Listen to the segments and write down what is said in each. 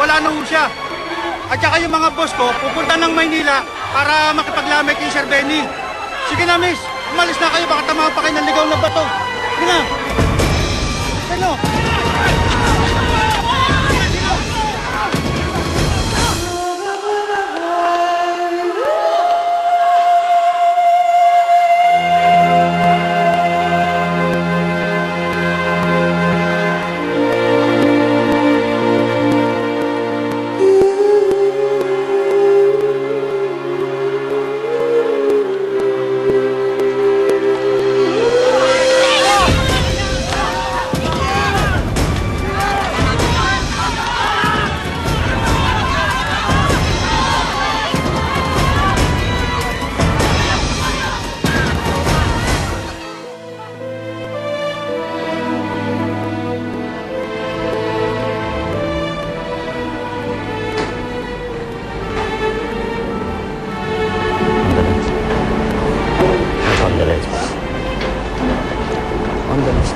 wala na ho siya. At saka yung mga boss ko, pupunta ng Maynila para makipaglamay kay Sir Benny. Sige na, miss. Umalis na kayo, baka tamahan pa kayo ng ligaw na bato. Sige na. Hello.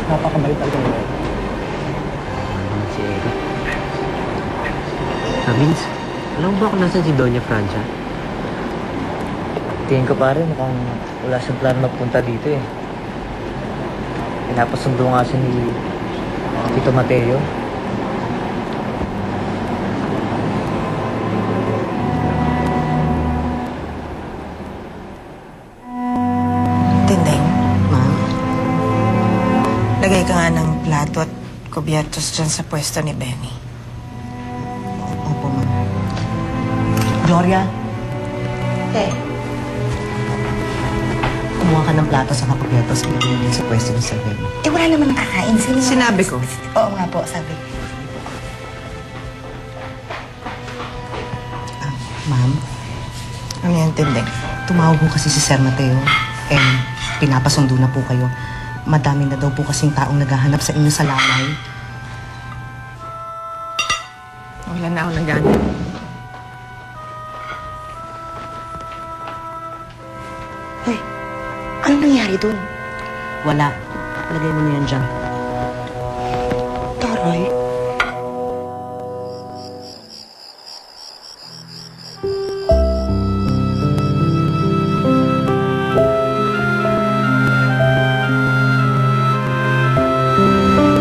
Napakabait talaga nila. Si Eric. Vince, alam mo ba kung nasan si Doña Francia? Tingin ko pare, mukhang wala siyang plano magpunta dito eh. Pinapasundo nga siya ni Tito Mateo. Tindeng, Ma'am? lagay ka nga ng plato at kubyatos dyan sa pwesto ni Benny. Opo, ma'am. Gloria, Kumuha ka ng plato sa kapagyatos ilagay din sa pwesto ni Sir Benny. Wala naman nakakain. Sinabi ko. Oo nga po, sabi. Ma'am, Ano yan, Tindeng? tumawag po kasi si Sir Mateo. And pinapasundo na po kayo. Madami na daw po kasing taong naghahanap sa inyo sa lalay. Wala na ako nagana. Hoy, ano nangyari dun? Wala. Lagay mo na yan dyan. Taray.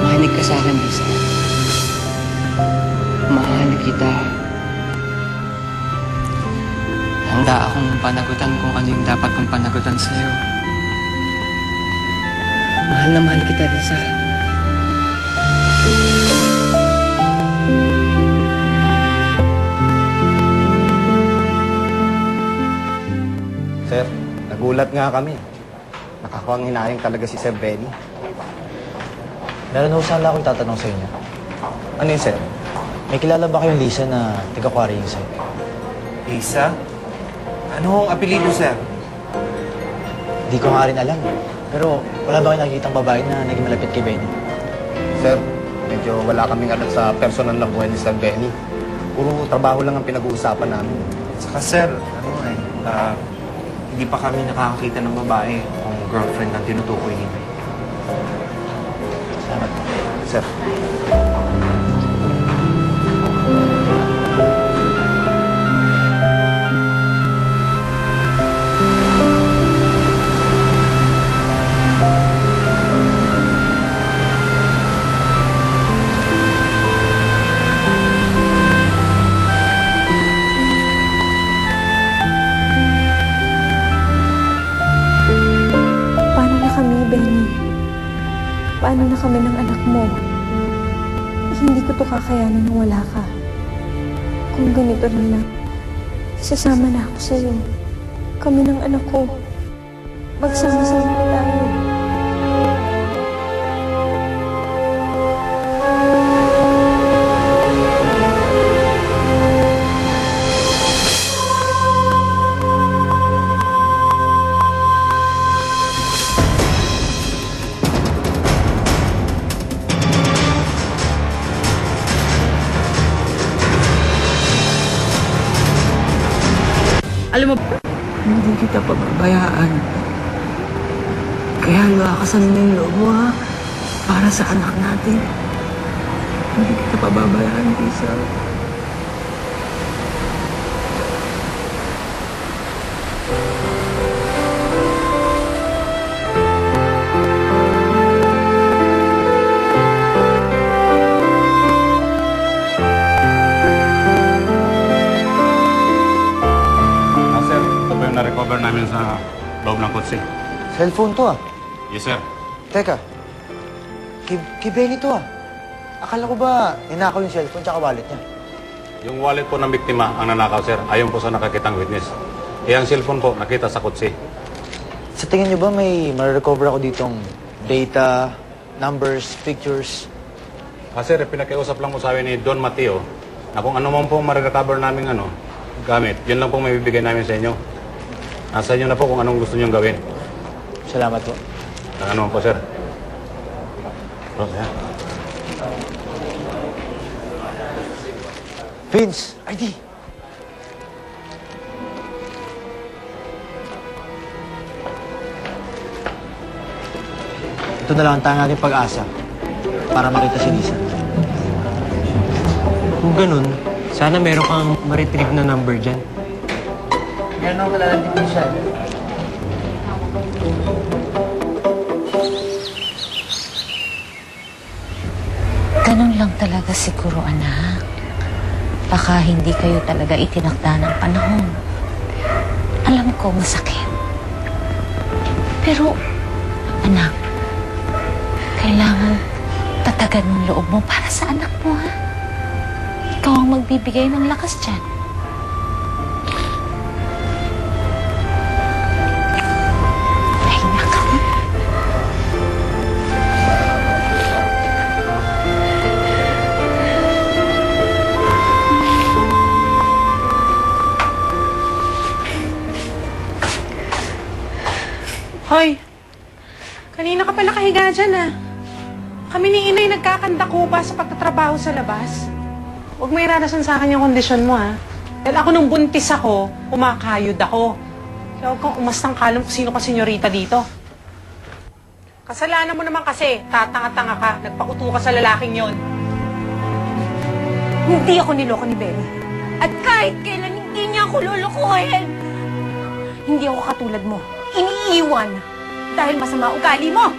Mahalig ka sa akin, Lisa. Mahal kita. Handa akong panagutan kung ano yung dapat kong panagutan sa'yo. Mahal na mahal kita, Lisa. Sir, nagulat nga kami. Nakakuhang hinayang talaga si Sir Benny. meron ho sana akong tatanong sa inyo. Ano yun, sir? May kilala ba kayong Lisa na taga-Quarry yung sa'yo? Lisa? Ano ang apelido, sir? Hindi ko nga rin alam. Pero wala ba kayong nakikitang babae na naging malapit kay Benny? Sir, medyo wala kaming alam sa personal na buhay ni Sir Benny. Puro trabaho lang ang pinag-uusapan namin. Saka, sir, hindi pa kami nakakakita ng babae kung girlfriend ang tinutukoy ni May. Salamat po. Sir, Paano na kami, Benny? Paano na kami ng anak mo? Hindi ko to kakayanin nang wala ka. Kung ganito na lang, isasama na ako sa'yo. Kami ng anak ko. Magsama-sama na tayo. Alam mo, hindi kita pababayaan. Kaya lakasan mo yung loob mo, ha? Para sa anak natin. Hindi kita pababayaan, Lisa. kotse. Cellphone to ah. Yes, sir. Teka, kay Benny to ah. Akala ko ba ninakaw yung cellphone tsaka wallet niya? Yung wallet po ng biktima ang nanakaw, sir. Ayon po sa nakakitang witness. Ang cellphone po nakita sa kotse. Sa tingin niyo ba may marirecover ako ditong data, numbers, pictures? Sir, pinakiusap lang po sa amin ni Don Mateo na kung ano man po marirecover namin gamit, yun lang po may bibigay namin sa inyo. Nasa inyo na po kung anong gusto niyong gawin. Salamat po. Ano man po, sir. Rose, yan. Vince, ID. Ito na lang ang tanga nating pag-asa para makita si Lisa. Kung ganun, sana meron kang ma-retrieve na number dyan. Meron akong kilala din siya. Ganun lang talaga siguro, anak. Baka hindi kayo talaga itinakda ng panahon. Alam ko, masakit. Pero, anak, kailangan tatagan ng loob mo para sa anak mo, ha? Ikaw ang magbibigay ng lakas dyan. Pahinga ka na. Hoy, kanina ka pa nakahiga dyan ah. Kami ni Inay nagkakanda-kupa sa pagtatrabaho sa labas. Huwag mo irarasan sa akin yung kondisyon mo ah. Dahil ako nung buntis ako, kumakayod ako. Kaya huwag kang umastang kalong kung sino ka senyorita dito. Kasalanan mo naman kasi, tatanga-tanga ka, nagpauto ka sa lalaking yon. Hindi ako niloko ni Benny. At kahit kailan hindi niya ako lulukuhin. Hindi ako katulad mo. Iniiwan. Dahil masama ugali mo.